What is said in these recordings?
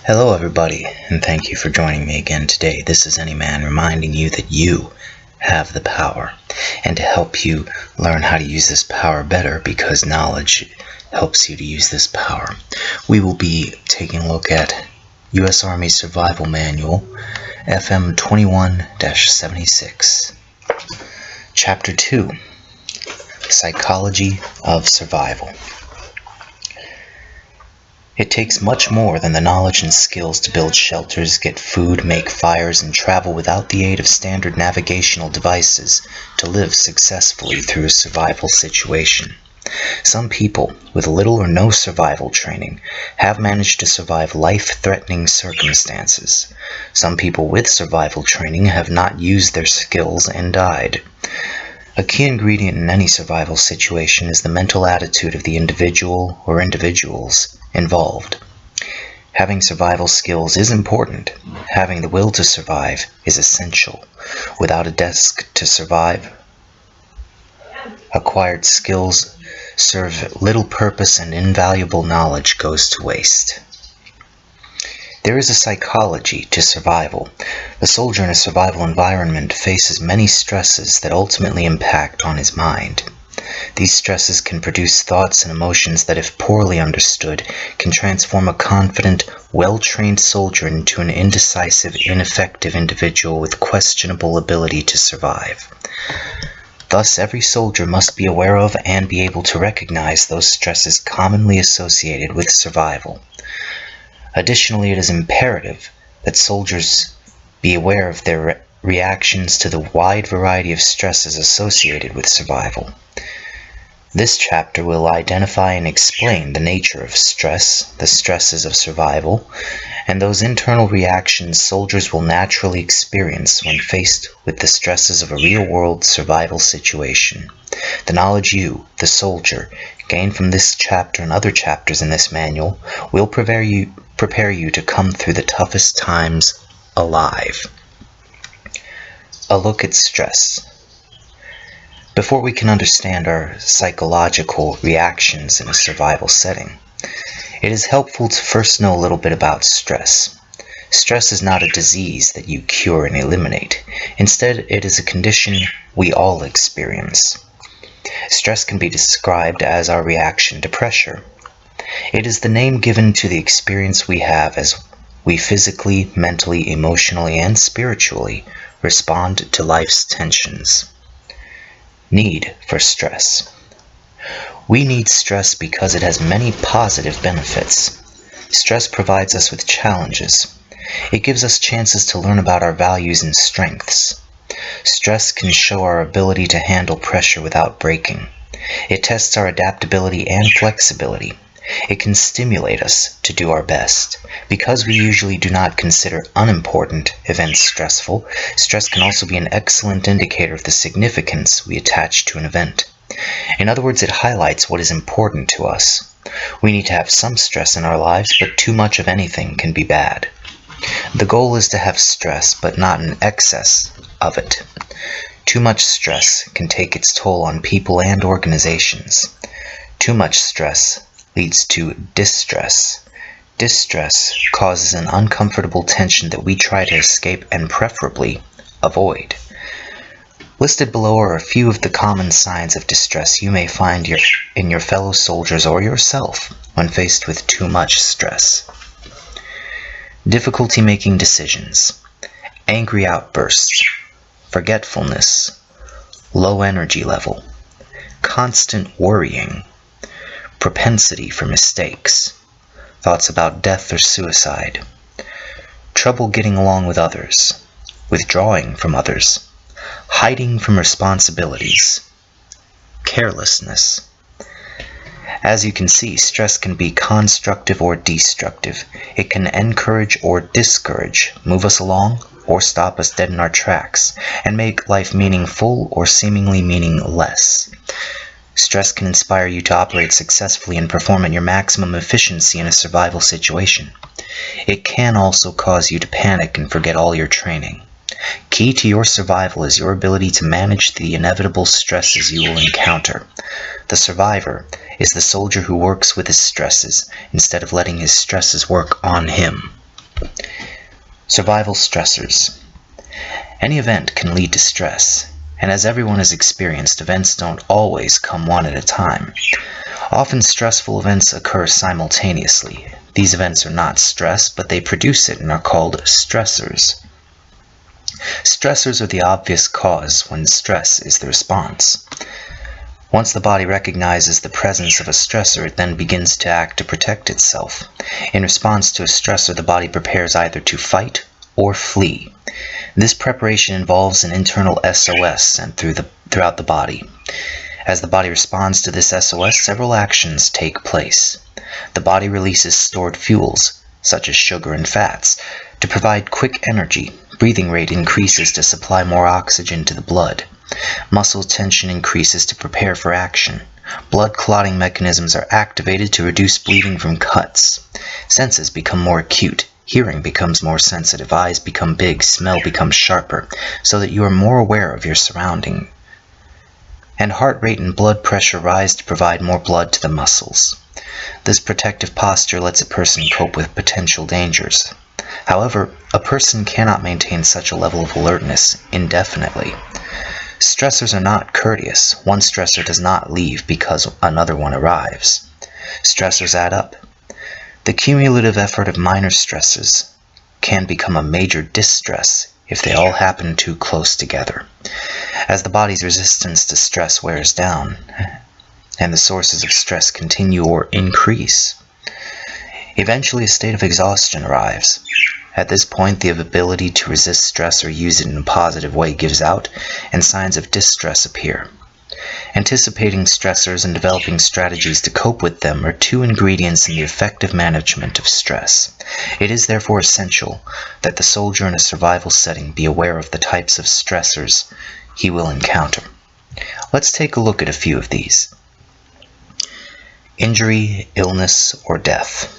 Hello everybody, and thank you for joining me again today. This is Anyman reminding you that you have the power, and to help you learn how to use this power better, because knowledge helps you to use this power, we will be taking a look at U.S. Army Survival Manual, FM 21-76. Chapter 2, Psychology of Survival. It takes much more than the knowledge and skills to build shelters, get food, make fires, and travel without the aid of standard navigational devices to live successfully through a survival situation. Some people, with little or no survival training, have managed to survive life-threatening circumstances. Some people with survival training have not used their skills and died. A key ingredient in any survival situation is the mental attitude of the individual or individuals involved. Having survival skills is important. Having the will to survive is essential. Without a desk to survive, acquired skills serve little purpose and invaluable knowledge goes to waste. There is a psychology to survival. The soldier in a survival environment faces many stresses that ultimately impact on his mind. These stresses can produce thoughts and emotions that, if poorly understood, can transform a confident, well-trained soldier into an indecisive, ineffective individual with questionable ability to survive. Thus, every soldier must be aware of and be able to recognize those stresses commonly associated with survival. Additionally, it is imperative that soldiers be aware of their reactions to the wide variety of stresses associated with survival. This chapter will identify and explain the nature of stress, the stresses of survival, and those internal reactions soldiers will naturally experience when faced with the stresses of a real-world survival situation. The knowledge you, the soldier, gain from this chapter and other chapters in this manual will prepare you to come through the toughest times alive. A look at stress. Before we can understand our psychological reactions in a survival setting, it is helpful to first know a little bit about stress. Stress is not a disease that you cure and eliminate. Instead, it is a condition we all experience. Stress can be described as our reaction to pressure. It is the name given to the experience we have as we physically, mentally, emotionally, and spiritually respond to life's tensions. Need for stress. We need stress because it has many positive benefits. Stress provides us with challenges. It gives us chances to learn about our values and strengths. Stress can show our ability to handle pressure without breaking. It tests our adaptability and flexibility. It can stimulate us to do our best. Because we usually do not consider unimportant events stressful, stress can also be an excellent indicator of the significance we attach to an event. In other words, it highlights what is important to us. We need to have some stress in our lives, but too much of anything can be bad. The goal is to have stress, but not an excess of it. Too much stress can take its toll on people and organizations. Too much stress leads to distress. Distress causes an uncomfortable tension that we try to escape and preferably avoid. Listed below are a few of the common signs of distress you may find in your fellow soldiers or yourself when faced with too much stress. Difficulty making decisions, angry outbursts, forgetfulness, low energy level, constant worrying, propensity for mistakes, thoughts about death or suicide, trouble getting along with others, withdrawing from others, hiding from responsibilities, carelessness. As you can see, stress can be constructive or destructive. It can encourage or discourage, move us along or stop us dead in our tracks, and make life meaningful or seemingly meaningless. Stress can inspire you to operate successfully and perform at your maximum efficiency in a survival situation. It can also cause you to panic and forget all your training. Key to your survival is your ability to manage the inevitable stresses you will encounter. The survivor is the soldier who works with his stresses instead of letting his stresses work on him. Survival stressors. Any event can lead to stress, and as everyone has experienced, events don't always come one at a time. Often stressful events occur simultaneously. These events are not stress, but they produce it and are called stressors. Stressors are the obvious cause when stress is the response. Once the body recognizes the presence of a stressor, it then begins to act to protect itself. In response to a stressor, the body prepares either to fight or flee. This preparation involves an internal SOS sent throughout the body. As the body responds to this SOS, several actions take place. The body releases stored fuels, such as sugar and fats, to provide quick energy. Breathing rate increases to supply more oxygen to the blood. Muscle tension increases to prepare for action. Blood clotting mechanisms are activated to reduce bleeding from cuts. Senses become more acute. Hearing becomes more sensitive. Eyes become big. Smell becomes sharper, so that you are more aware of your surroundings. And heart rate and blood pressure rise to provide more blood to the muscles. This protective posture lets a person cope with potential dangers. However, a person cannot maintain such a level of alertness indefinitely. Stressors are not courteous. One stressor does not leave because another one arrives. Stressors add up. The cumulative effort of minor stresses can become a major distress if they all happen too close together. As the body's resistance to stress wears down, and the sources of stress continue or increase, eventually a state of exhaustion arrives. At this point, the ability to resist stress or use it in a positive way gives out, and signs of distress appear. Anticipating stressors and developing strategies to cope with them are two ingredients in the effective management of stress. It is therefore essential that the soldier in a survival setting be aware of the types of stressors he will encounter. Let's take a look at a few of these. Injury, illness, or death.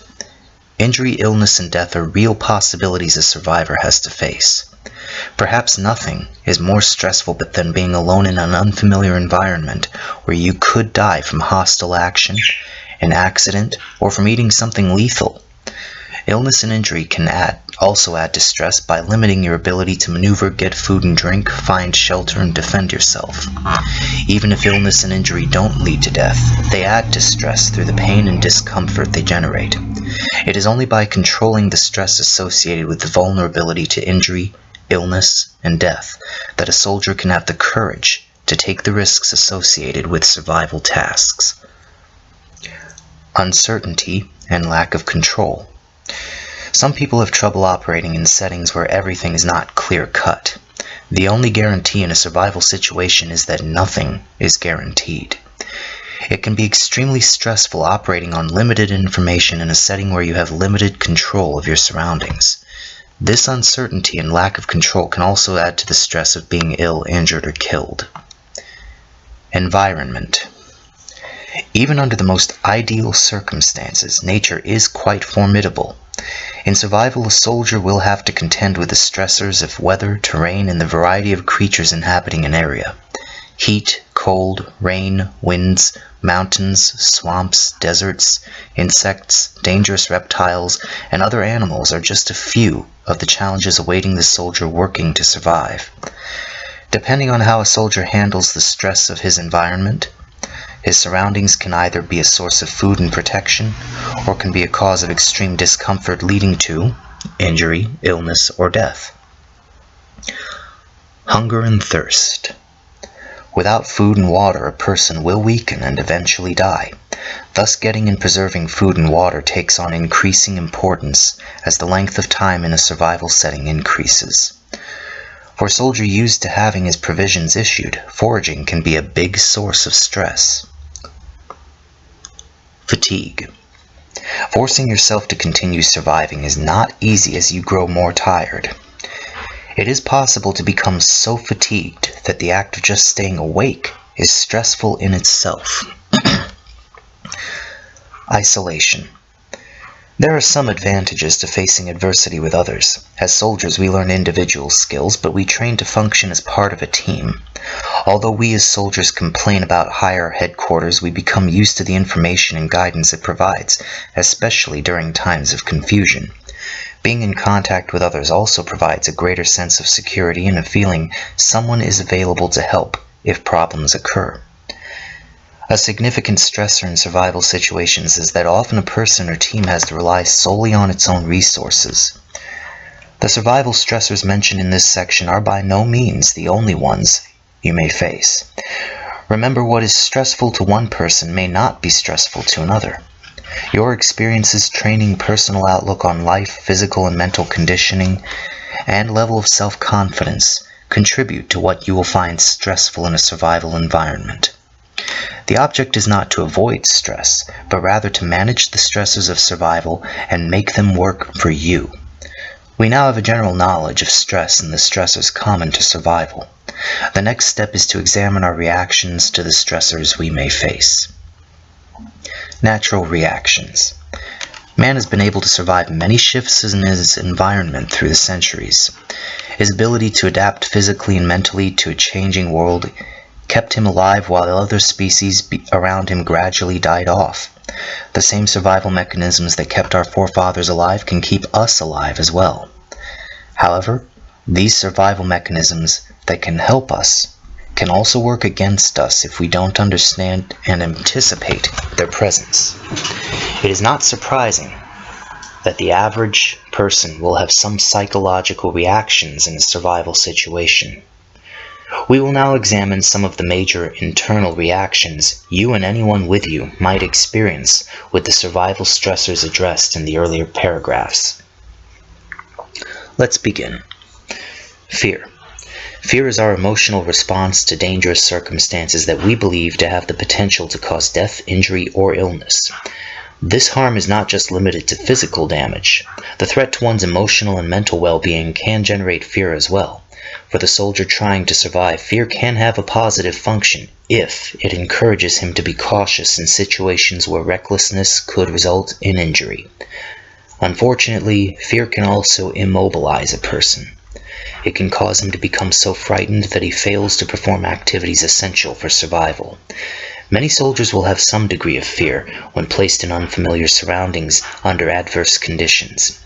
Injury, illness, and death are real possibilities a survivor has to face. Perhaps nothing is more stressful than being alone in an unfamiliar environment where you could die from hostile action, an accident, or from eating something lethal. Illness and injury can also add to stress by limiting your ability to maneuver, get food and drink, find shelter, and defend yourself. Even if illness and injury don't lead to death, they add to stress through the pain and discomfort they generate. It is only by controlling the stress associated with the vulnerability to injury, illness, and death that a soldier can have the courage to take the risks associated with survival tasks. Uncertainty and lack of control. Some people have trouble operating in settings where everything is not clear-cut. The only guarantee in a survival situation is that nothing is guaranteed. It can be extremely stressful operating on limited information in a setting where you have limited control of your surroundings. This uncertainty and lack of control can also add to the stress of being ill, injured, or killed. Environment. Even under the most ideal circumstances, nature is quite formidable. In survival, a soldier will have to contend with the stressors of weather, terrain, and the variety of creatures inhabiting an area. Heat, cold, rain, winds, mountains, swamps, deserts, insects, dangerous reptiles, and other animals are just a few of the challenges awaiting the soldier working to survive. Depending on how a soldier handles the stress of his environment, his surroundings can either be a source of food and protection, or can be a cause of extreme discomfort leading to injury, illness, or death. Hunger and thirst. Without food and water, a person will weaken and eventually die. Thus, getting and preserving food and water takes on increasing importance as the length of time in a survival setting increases. For a soldier used to having his provisions issued, foraging can be a big source of stress. Fatigue. Forcing yourself to continue surviving is not easy as you grow more tired. It is possible to become so fatigued that the act of just staying awake is stressful in itself. Isolation. There are some advantages to facing adversity with others. As soldiers, we learn individual skills, but we train to function as part of a team. Although we as soldiers complain about higher headquarters, we become used to the information and guidance it provides, especially during times of confusion. Being in contact with others also provides a greater sense of security and a feeling someone is available to help if problems occur. A significant stressor in survival situations is that often a person or team has to rely solely on its own resources. The survival stressors mentioned in this section are by no means the only ones you may face. Remember, what is stressful to one person may not be stressful to another. Your experiences, training, personal outlook on life, physical and mental conditioning, and level of self-confidence contribute to what you will find stressful in a survival environment. The object is not to avoid stress, but rather to manage the stressors of survival and make them work for you. We now have a general knowledge of stress and the stressors common to survival. The next step is to examine our reactions to the stressors we may face. Natural reactions. Man has been able to survive many shifts in his environment through the centuries. His ability to adapt physically and mentally to a changing world kept him alive while other species around him gradually died off. The same survival mechanisms that kept our forefathers alive can keep us alive as well. However, these survival mechanisms that can help us can also work against us if we don't understand and anticipate their presence. It is not surprising that the average person will have some psychological reactions in a survival situation. We will now examine some of the major internal reactions you and anyone with you might experience with the survival stressors addressed in the earlier paragraphs. Let's begin. Fear. Fear is our emotional response to dangerous circumstances that we believe to have the potential to cause death, injury, or illness. This harm is not just limited to physical damage. The threat to one's emotional and mental well-being can generate fear as well. For the soldier trying to survive, fear can have a positive function if it encourages him to be cautious in situations where recklessness could result in injury. Unfortunately, fear can also immobilize a person. It can cause him to become so frightened that he fails to perform activities essential for survival. Many soldiers will have some degree of fear when placed in unfamiliar surroundings under adverse conditions.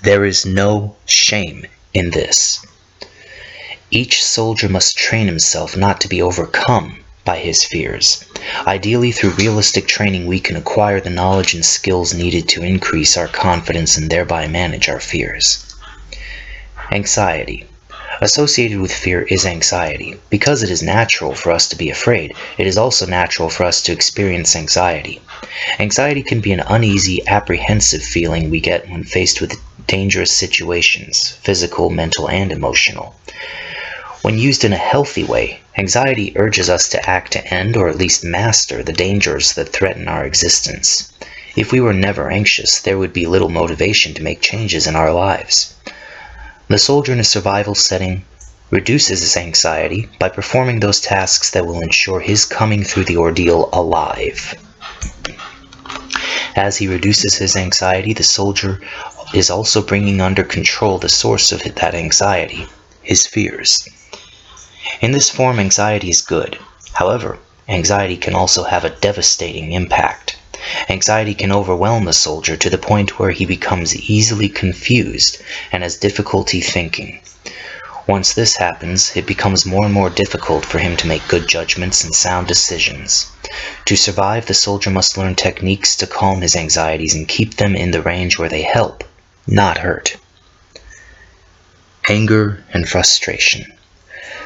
There is no shame in this. Each soldier must train himself not to be overcome by his fears. Ideally, through realistic training, we can acquire the knowledge and skills needed to increase our confidence and thereby manage our fears. Anxiety. Associated with fear is anxiety. Because it is natural for us to be afraid, it is also natural for us to experience anxiety. Anxiety can be an uneasy, apprehensive feeling we get when faced with dangerous situations, physical, mental, and emotional. When used in a healthy way, anxiety urges us to act to end or at least master the dangers that threaten our existence. If we were never anxious, there would be little motivation to make changes in our lives. The soldier in a survival setting reduces his anxiety by performing those tasks that will ensure his coming through the ordeal alive. As he reduces his anxiety, the soldier is also bringing under control the source of that anxiety, his fears. In this form, anxiety is good. However, anxiety can also have a devastating impact. Anxiety can overwhelm the soldier to the point where he becomes easily confused and has difficulty thinking. Once this happens, it becomes more and more difficult for him to make good judgments and sound decisions. To survive, the soldier must learn techniques to calm his anxieties and keep them in the range where they help, not hurt. Anger and frustration.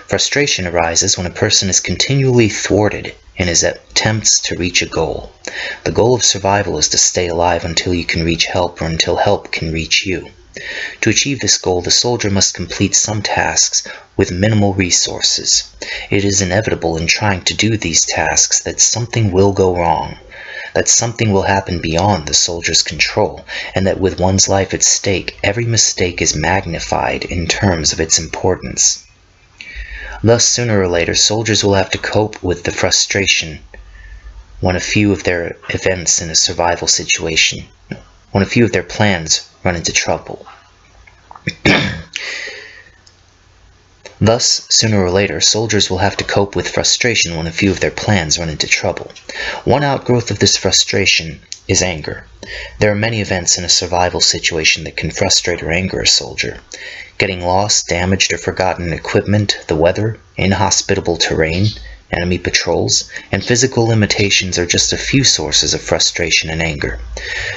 Frustration arises when a person is continually thwarted in his attempts to reach a goal. The goal of survival is to stay alive until you can reach help or until help can reach you. To achieve this goal, the soldier must complete some tasks with minimal resources. It is inevitable in trying to do these tasks that something will go wrong, that something will happen beyond the soldier's control, and that with one's life at stake, every mistake is magnified in terms of its importance. Thus, sooner or later, soldiers will have to cope with the frustration when a few of their events in a survival situation, when a few of their plans run into trouble. Thus, sooner or later, soldiers will have to cope with frustration when a few of their plans run into trouble. One outgrowth of this frustration is anger. There are many events in a survival situation that can frustrate or anger a soldier. Getting lost, damaged, or forgotten equipment, the weather, inhospitable terrain, enemy patrols, and physical limitations are just a few sources of frustration and anger.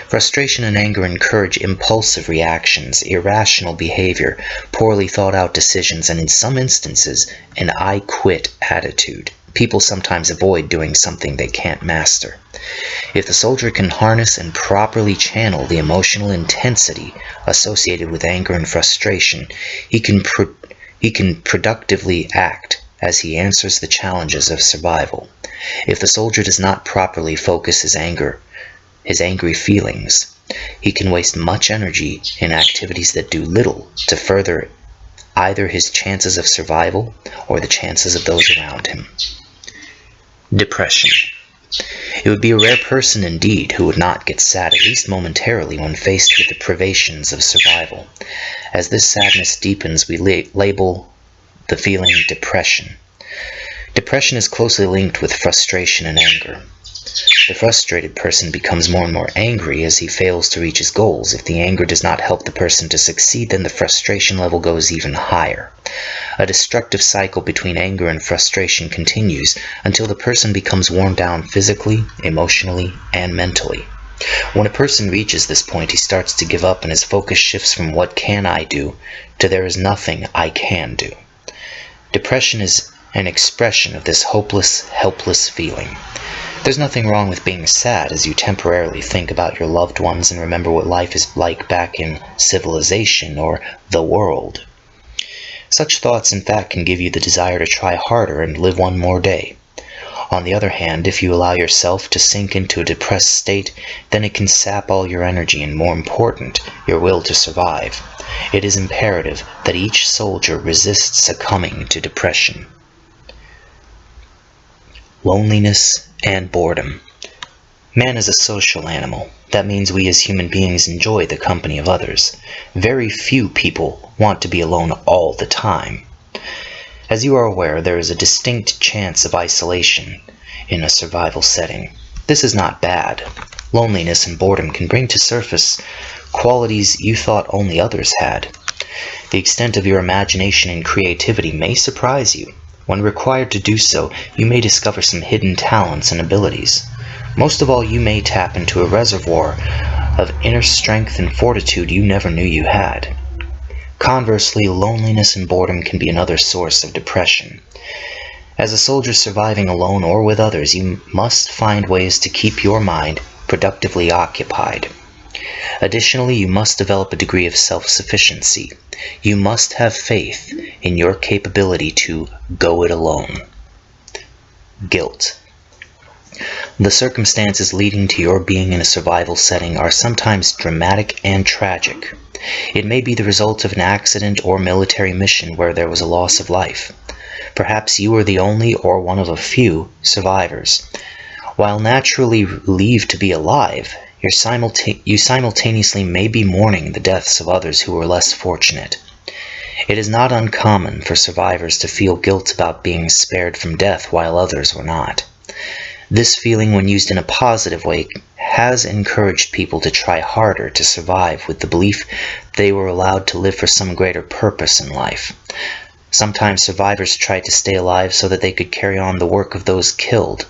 Frustration and anger encourage impulsive reactions, irrational behavior, poorly thought out decisions, and in some instances, an I quit attitude. People sometimes avoid doing something they can't master. If the soldier can harness and properly channel the emotional intensity associated with anger and frustration, he can productively act as he answers the challenges of survival. If the soldier does not properly focus his angry feelings, he can waste much energy in activities that do little to further either his chances of survival or the chances of those around him. Depression. It would be a rare person indeed who would not get sad, at least momentarily, when faced with the privations of survival. As this sadness deepens, we label the feeling depression. Depression is closely linked with frustration and anger. The frustrated person becomes more and more angry as he fails to reach his goals. If the anger does not help the person to succeed, then the frustration level goes even higher. A destructive cycle between anger and frustration continues until the person becomes worn down physically, emotionally, and mentally. When a person reaches this point, he starts to give up and his focus shifts from "what can I do" to "there is nothing I can do." Depression is an expression of this hopeless, helpless feeling. There's nothing wrong with being sad as you temporarily think about your loved ones and remember what life is like back in civilization or the world. Such thoughts, in fact, can give you the desire to try harder and live one more day. On the other hand, if you allow yourself to sink into a depressed state, then it can sap all your energy and, more important, your will to survive. It is imperative that each soldier resist succumbing to depression. Loneliness and boredom. Man is a social animal. That means we as human beings enjoy the company of others. Very few people want to be alone all the time. As you are aware, there is a distinct chance of isolation in a survival setting. This is not bad. Loneliness and boredom can bring to surface qualities you thought only others had. The extent of your imagination and creativity may surprise you. When required to do so, you may discover some hidden talents and abilities. Most of all, you may tap into a reservoir of inner strength and fortitude you never knew you had. Conversely, loneliness and boredom can be another source of depression. As a soldier surviving alone or with others, you must find ways to keep your mind productively occupied. Additionally, you must develop a degree of self-sufficiency. You must have faith in your capability to go it alone. Guilt. The circumstances leading to your being in a survival setting are sometimes dramatic and tragic. It may be the result of an accident or military mission where there was a loss of life. Perhaps you are the only or one of a few survivors. While naturally relieved to be alive, you simultaneously may be mourning the deaths of others who were less fortunate. It is not uncommon for survivors to feel guilt about being spared from death while others were not. This feeling, when used in a positive way, has encouraged people to try harder to survive with the belief they were allowed to live for some greater purpose in life. Sometimes survivors tried to stay alive so that they could carry on the work of those killed.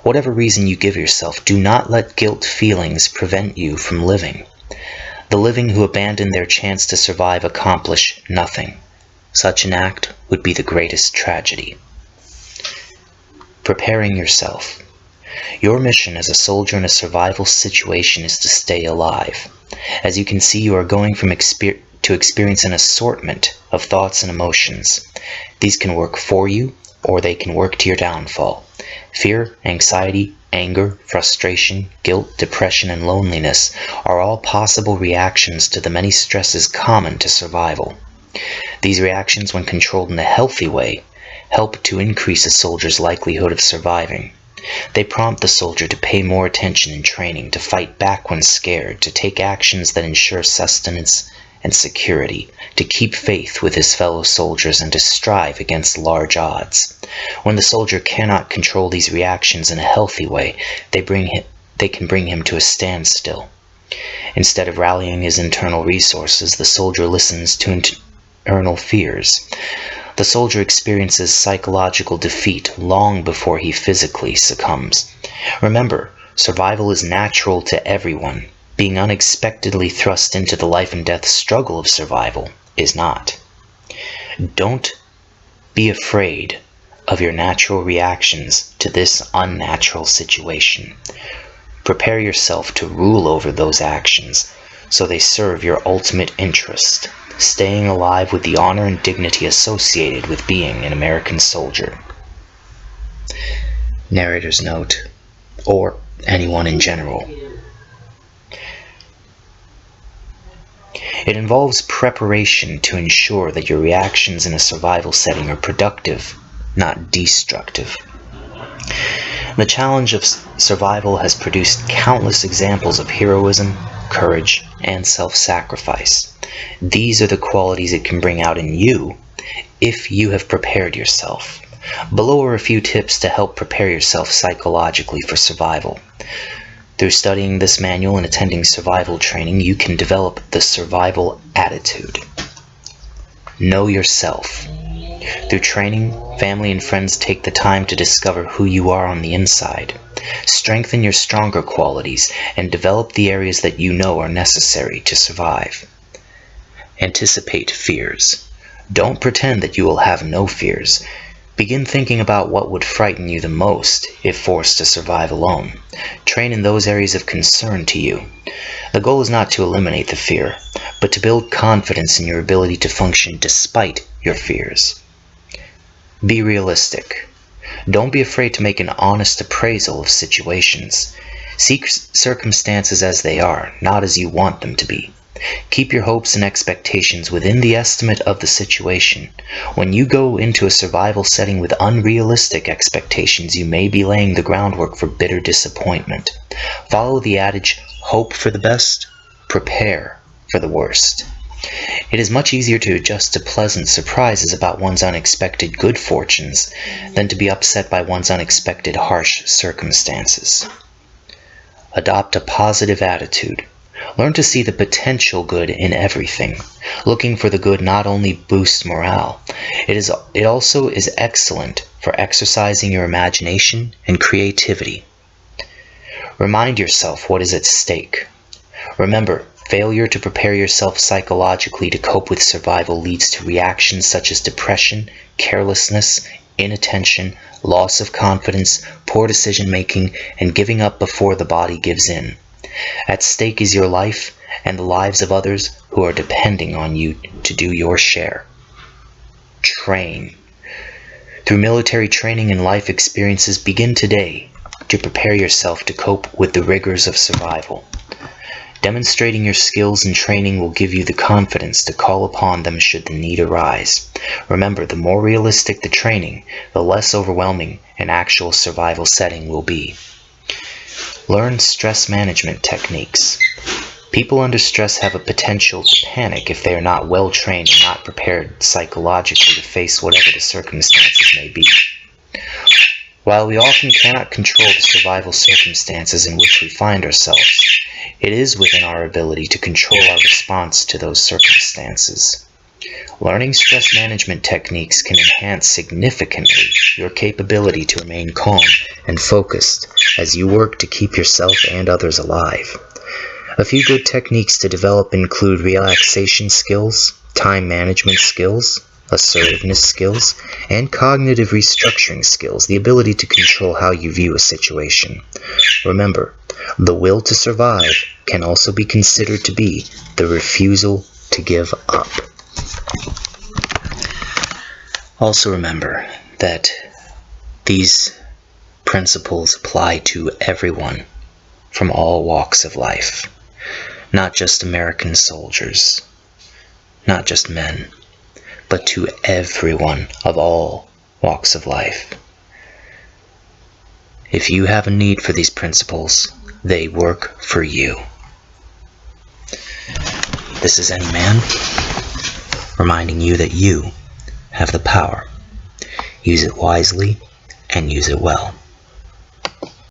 Whatever reason you give yourself, do not let guilt feelings prevent you from living. The living who abandon their chance to survive accomplish nothing. Such an act would be the greatest tragedy. Preparing yourself. Your mission as a soldier in a survival situation is to stay alive. As you can see, you are going to experience an assortment of thoughts and emotions. These can work for you, or they can work to your downfall. Fear, anxiety, anger, frustration, guilt, depression, and loneliness are all possible reactions to the many stresses common to survival. These reactions, when controlled in a healthy way, help to increase a soldier's likelihood of surviving. They prompt the soldier to pay more attention in training, to fight back when scared, to take actions that ensure sustenance and security, to keep faith with his fellow soldiers, and to strive against large odds. When the soldier cannot control these reactions in a healthy way, they can bring him to a standstill. Instead of rallying his internal resources, the soldier listens to internal fears. The soldier experiences psychological defeat long before he physically succumbs. Remember, survival is natural to everyone. Being unexpectedly thrust into the life and death struggle of survival is not. Don't be afraid of your natural reactions to this unnatural situation. Prepare yourself to rule over those actions so they serve your ultimate interest, staying alive with the honor and dignity associated with being an American soldier. Narrator's note, or anyone in general. It involves preparation to ensure that your reactions in a survival setting are productive, not destructive. The challenge of survival has produced countless examples of heroism, courage, and self-sacrifice. These are the qualities it can bring out in you if you have prepared yourself. Below are a few tips to help prepare yourself psychologically for survival. Through studying this manual and attending survival training, you can develop the survival attitude. Know yourself. Through training, family and friends take the time to discover who you are on the inside. Strengthen your stronger qualities and develop the areas that you know are necessary to survive. Anticipate fears. Don't pretend that you will have no fears. Begin thinking about what would frighten you the most if forced to survive alone. Train in those areas of concern to you. The goal is not to eliminate the fear, but to build confidence in your ability to function despite your fears. Be realistic. Don't be afraid to make an honest appraisal of situations. See circumstances as they are, not as you want them to be. Keep your hopes and expectations within the estimate of the situation. When you go into a survival setting with unrealistic expectations, you may be laying the groundwork for bitter disappointment. Follow the adage, hope for the best, prepare for the worst. It is much easier to adjust to pleasant surprises about one's unexpected good fortunes than to be upset by one's unexpected harsh circumstances. Adopt a positive attitude. Learn to see the potential good in everything. Looking for the good not only boosts morale, it also is excellent for exercising your imagination and creativity. Remind yourself what is at stake. Remember, failure to prepare yourself psychologically to cope with survival leads to reactions such as depression, carelessness, inattention, loss of confidence, poor decision-making, and giving up before the body gives in. At stake is your life and the lives of others who are depending on you to do your share. Train. Through military training and life experiences, begin today to prepare yourself to cope with the rigors of survival. Demonstrating your skills and training will give you the confidence to call upon them should the need arise. Remember, the more realistic the training, the less overwhelming an actual survival setting will be. Learn stress management techniques. People under stress have a potential to panic if they are not well trained and not prepared psychologically to face whatever the circumstances may be. While we often cannot control the survival circumstances in which we find ourselves, it is within our ability to control our response to those circumstances. Learning stress management techniques can enhance significantly your capability to remain calm and focused as you work to keep yourself and others alive. A few good techniques to develop include relaxation skills, time management skills, assertiveness skills, and cognitive restructuring skills, the ability to control how you view a situation. Remember, the will to survive can also be considered to be the refusal to give up. Also remember that these principles apply to everyone from all walks of life, not just American soldiers, not just men, but to everyone of all walks of life. If you have a need for these principles, they work for you. This is Anyman, reminding you that you have the power. Use it wisely and use it well.